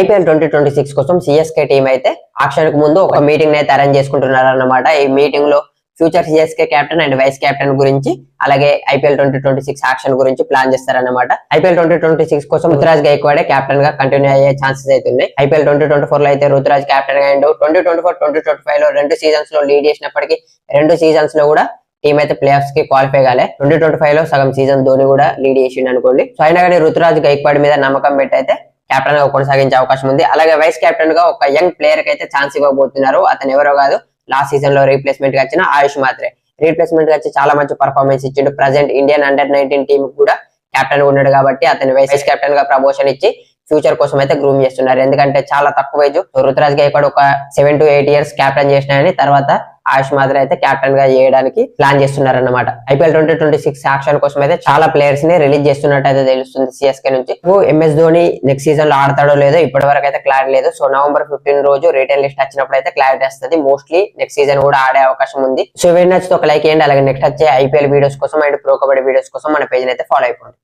IPL 2026 కోసం CSK team అయితే auction కు ముందు ఒక మీటింగ్ అయితే అరేంజ్ చేసుకుంటున్నారు అన్నమాట. ఈ మీటింగ్ లో future CSK captain and vice captain గురించి, అలాగే ఐపీఎల్ 2026 యాక్షన్ గురించి ప్లాన్ చేస్తారన్నమాట. ఐపీఎల్ 2026 కోసం రుతురాజ్ గైక్వాడే కెప్టెన్ గా కంటిన్యూ అయ్యే ఛాన్సెస్ అయితే ఉన్నాయి. ఐపీఎల్ 2024 లో అయితే రుతురాజ్ కెప్టెన్ గా అండ్ 2024-2025 లో 2 సీజన్స్ లో లీడ్ చేసినప్పటికీ 2 సీజన్స్ లో కూడా టీం అయితే ప్లే ఆఫ్స్ కి క్వాలిఫై కాలే. 2025 లో సగం సీజన్ ధోని కూడా లీడ్ చేసిండు అనుకోండి. సో అయినా కానీ రుతురాజ్ గైక్వాడ్ మీద నమ్మకం పెట్టి అయితే కెప్టెన్ గా కొనసాగించే అవకాశం ఉంది. అలాగే వైస్ కెప్టెన్ గా ఒక యంగ్ ప్లేయర్ కి అయితే ఛాన్స్ ఇవ్వబోతున్నారు. అతను ఎవరో కాదు, లాస్ట్ సీజన్ లో రీప్లేస్మెంట్ గా వచ్చిన ఆయుష్ మాత్రే. రీప్లేస్మెంట్ గా వచ్చి చాలా మంచి పర్ఫార్మెన్స్ ఇచ్చిండు. ప్రెసెంట్ ఇండియన్ అండర్-19 టీమ్ కూడా కెప్టెన్ ఉన్నాడు కాబట్టి అతను వైస్ కెప్టెన్ గా ప్రమోషన్ ఇచ్చి ఫ్యూచర్ కోసం అయితే గ్రూమ్ చేస్తున్నారు. ఎందుకంటే చాలా తక్కువ ఏజ్. రుతురాజ్ గైక్వాడ్ ఒక 7 to 8 years కెప్టెన్ చేసినాయని తర్వాత ఆయుష్ మాత్రం అయితే కెప్టెన్ గా చేయడానికి ప్లాన్ చేస్తున్నారు అన్నమాట. ఐపీఎల్ 2026 యాక్షన్ కోసం అయితే చాలా ప్లేయర్స్ ని రిలీజ్ చేస్తున్నట్టు అయితే తెలుస్తుంది సిఎస్కే నుంచి. ఎంఎస్ ధోని నెక్స్ట్ సీజన్ లో ఆడతాడో లేదో ఇప్పటి వరకు అయితే క్లారిటీ లేదు. సో November 15 రోజు రిటర్న్ లిస్ట్ వచ్చినప్పుడు అయితే క్లారిటీ వస్తుంది. మోస్ట్లీ నెక్స్ట్ సీజన్ కూడా ఆడే అవకాశం ఉంది. సో వీడియో నచ్చితే ఒక లైక్ చేయండి. అలాగే నెక్స్ట్ వచ్చే ఐపీఎల్ వీడియోస్ కోసం అండ్ ప్రో కబడ్డీ వీడియోస్ కోసం మన పేజ్ అయితే ఫాలో అయిపోండి.